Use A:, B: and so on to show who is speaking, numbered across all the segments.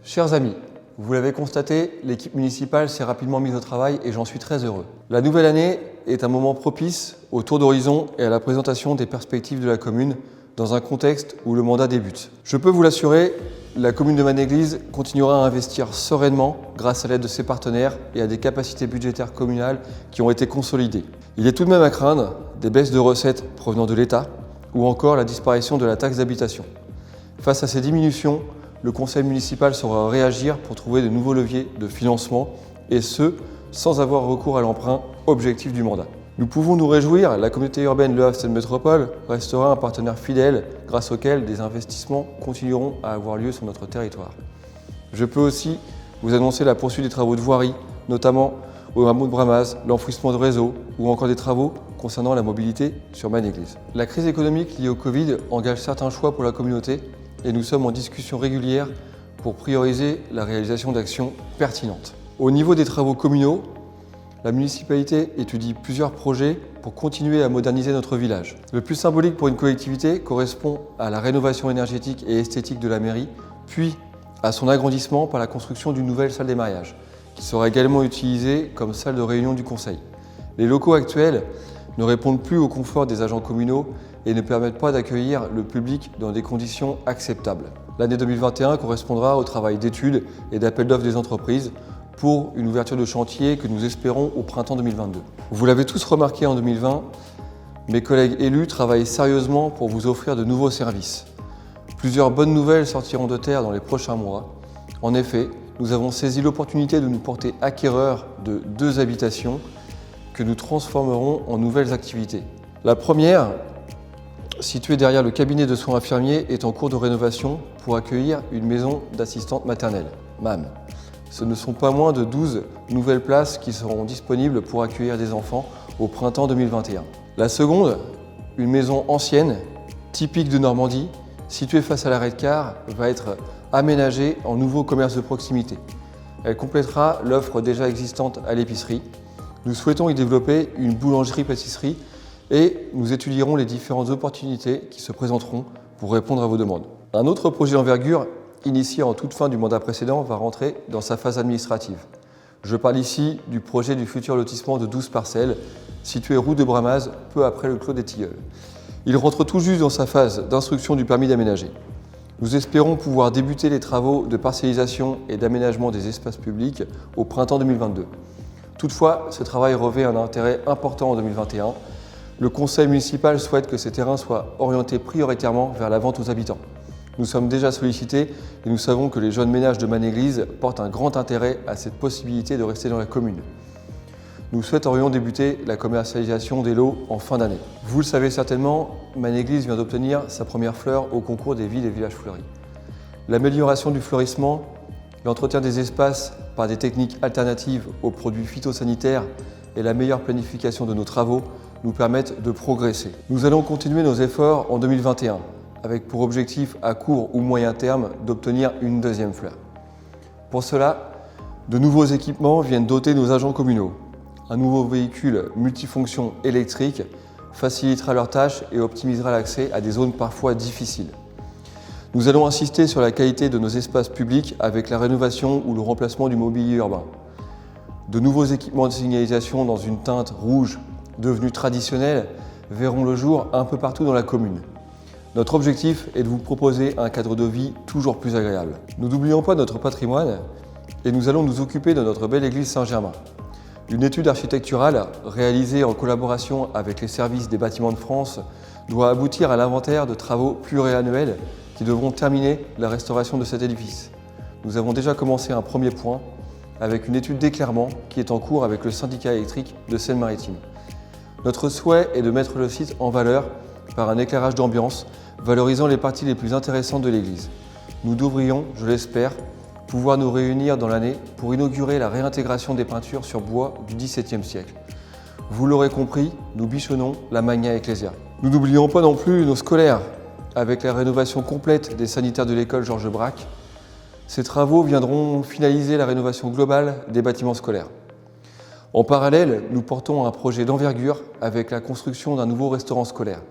A: Chers amis, vous l'avez constaté, l'équipe municipale s'est rapidement mise au travail et j'en suis très heureux. La nouvelle année est un moment propice au tour d'horizon et à la présentation des perspectives de la commune dans un contexte où le mandat débute. Je peux vous l'assurer, la commune de Manéglise continuera à investir sereinement grâce à l'aide de ses partenaires et à des capacités budgétaires communales qui ont été consolidées. Il est tout de même à craindre des baisses de recettes provenant de l'État ou encore la disparition de la taxe d'habitation. Face à ces diminutions, le conseil municipal saura réagir pour trouver de nouveaux leviers de financement et ce, sans avoir recours à l'emprunt, objectif du mandat. Nous pouvons nous réjouir, la communauté urbaine Le Havre-Seine Métropole restera un partenaire fidèle grâce auquel des investissements continueront à avoir lieu sur notre territoire. Je peux aussi vous annoncer la poursuite des travaux de voirie, notamment au hameau de Bramaz, l'enfouissement de réseau ou encore des travaux concernant la mobilité sur Manéglise. La crise économique liée au Covid engage certains choix pour la communauté et nous sommes en discussion régulière pour prioriser la réalisation d'actions pertinentes. Au niveau des travaux communaux, la municipalité étudie plusieurs projets pour continuer à moderniser notre village. Le plus symbolique pour une collectivité correspond à la rénovation énergétique et esthétique de la mairie, puis à son agrandissement par la construction d'une nouvelle salle des mariages, qui sera également utilisée comme salle de réunion du conseil. Les locaux actuels ne répondent plus au confort des agents communaux et ne permettent pas d'accueillir le public dans des conditions acceptables. L'année 2021 correspondra au travail d'études et d'appel d'offres des entreprises pour une ouverture de chantier que nous espérons au printemps 2022. Vous l'avez tous remarqué en 2020, mes collègues élus travaillent sérieusement pour vous offrir de nouveaux services. Plusieurs bonnes nouvelles sortiront de terre dans les prochains mois. En effet, nous avons saisi l'opportunité de nous porter acquéreurs de 2 habitations que nous transformerons en nouvelles activités. La première, située derrière le cabinet de soins infirmiers, est en cours de rénovation pour accueillir une maison d'assistante maternelle, MAM. Ce ne sont pas moins de 12 nouvelles places qui seront disponibles pour accueillir des enfants au printemps 2021. La seconde, une maison ancienne, typique de Normandie, située face à l'arrêt de car, va être aménagée en nouveau commerce de proximité. Elle complétera l'offre déjà existante à l'épicerie. Nous souhaitons y développer une boulangerie-pâtisserie et nous étudierons les différentes opportunités qui se présenteront pour répondre à vos demandes. Un autre projet d'envergure, initié en toute fin du mandat précédent, va rentrer dans sa phase administrative. Je parle ici du projet du futur lotissement de 12 parcelles, situé rue de Bramaz, peu après le clos des Tilleuls. Il rentre tout juste dans sa phase d'instruction du permis d'aménager. Nous espérons pouvoir débuter les travaux de parcellisation et d'aménagement des espaces publics au printemps 2022. Toutefois, ce travail revêt un intérêt important en 2021. Le conseil municipal souhaite que ces terrains soient orientés prioritairement vers la vente aux habitants. Nous sommes déjà sollicités et nous savons que les jeunes ménages de Manéglise portent un grand intérêt à cette possibilité de rester dans la commune. Nous souhaiterions débuter la commercialisation des lots en fin d'année. Vous le savez certainement, Manéglise vient d'obtenir sa première fleur au concours des villes et villages fleuris. L'amélioration du fleurissement, l'entretien des espaces par des techniques alternatives aux produits phytosanitaires et la meilleure planification de nos travaux nous permettent de progresser. Nous allons continuer nos efforts en 2021. Avec pour objectif à court ou moyen terme d'obtenir une 2e fleur. Pour cela, de nouveaux équipements viennent doter nos agents communaux. Un nouveau véhicule multifonction électrique facilitera leurs tâches et optimisera l'accès à des zones parfois difficiles. Nous allons insister sur la qualité de nos espaces publics avec la rénovation ou le remplacement du mobilier urbain. De nouveaux équipements de signalisation dans une teinte rouge devenue traditionnelle verront le jour un peu partout dans la commune. Notre objectif est de vous proposer un cadre de vie toujours plus agréable. Nous n'oublions pas notre patrimoine et nous allons nous occuper de notre belle église Saint-Germain. Une étude architecturale réalisée en collaboration avec les services des bâtiments de France doit aboutir à l'inventaire de travaux pluriannuels qui devront terminer la restauration de cet édifice. Nous avons déjà commencé un premier point avec une étude d'éclairement qui est en cours avec le syndicat électrique de Seine-Maritime. Notre souhait est de mettre le site en valeur par un éclairage d'ambiance valorisant les parties les plus intéressantes de l'église. Nous devrions, je l'espère, pouvoir nous réunir dans l'année pour inaugurer la réintégration des peintures sur bois du XVIIe siècle. Vous l'aurez compris, nous bichonnons la Magna Ecclesia. Nous n'oublions pas non plus nos scolaires, avec la rénovation complète des sanitaires de l'école Georges Braque. Ces travaux viendront finaliser la rénovation globale des bâtiments scolaires. En parallèle, nous portons un projet d'envergure avec la construction d'un nouveau restaurant scolaire.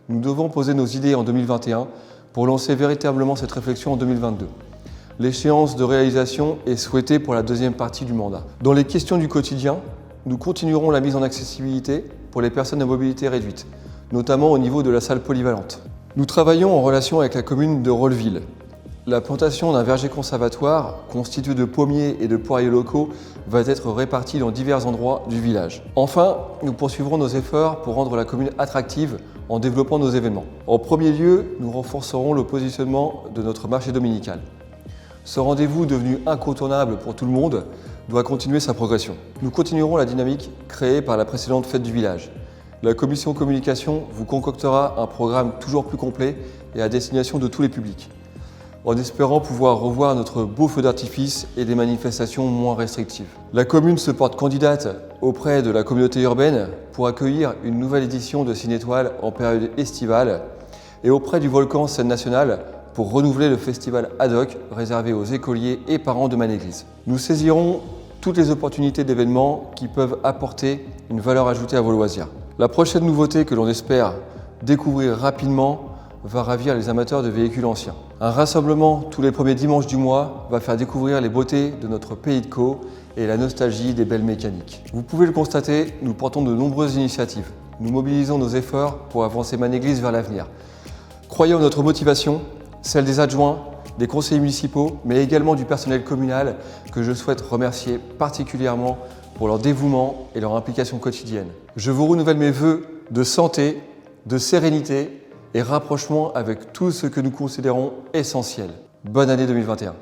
A: Nous devons poser nos idées en 2021 pour lancer véritablement cette réflexion en 2022. L'échéance de réalisation est souhaitée pour la deuxième partie du mandat. Dans les questions du quotidien, nous continuerons la mise en accessibilité pour les personnes à mobilité réduite, notamment au niveau de la salle polyvalente. Nous travaillons en relation avec la commune de Rolleville. La plantation d'un verger conservatoire, constitué de pommiers et de poiriers locaux, va être répartie dans divers endroits du village. Enfin, nous poursuivrons nos efforts pour rendre la commune attractive en développant nos événements. En premier lieu, nous renforcerons le positionnement de notre marché dominical. Ce rendez-vous devenu incontournable pour tout le monde doit continuer sa progression. Nous continuerons la dynamique créée par la précédente fête du village. La commission communication vous concoctera un programme toujours plus complet et à destination de tous les publics, en espérant pouvoir revoir notre beau feu d'artifice et des manifestations moins restrictives. La commune se porte candidate auprès de la communauté urbaine pour accueillir une nouvelle édition de Ciné-Étoile en période estivale et auprès du Volcan Scène Nationale pour renouveler le festival ad hoc réservé aux écoliers et parents de Manéglise. Nous saisirons toutes les opportunités d'événements qui peuvent apporter une valeur ajoutée à vos loisirs. La prochaine nouveauté que l'on espère découvrir rapidement va ravir les amateurs de véhicules anciens. Un rassemblement tous les premiers dimanches du mois va faire découvrir les beautés de notre pays de Caux et la nostalgie des belles mécaniques. Vous pouvez le constater, nous portons de nombreuses initiatives. Nous mobilisons nos efforts pour avancer Manéglise vers l'avenir. Croyez en notre motivation, celle des adjoints, des conseillers municipaux, mais également du personnel communal que je souhaite remercier particulièrement pour leur dévouement et leur implication quotidienne. Je vous renouvelle mes vœux de santé, de sérénité et rapprochement avec tout ce que nous considérons essentiel. Bonne année 2021.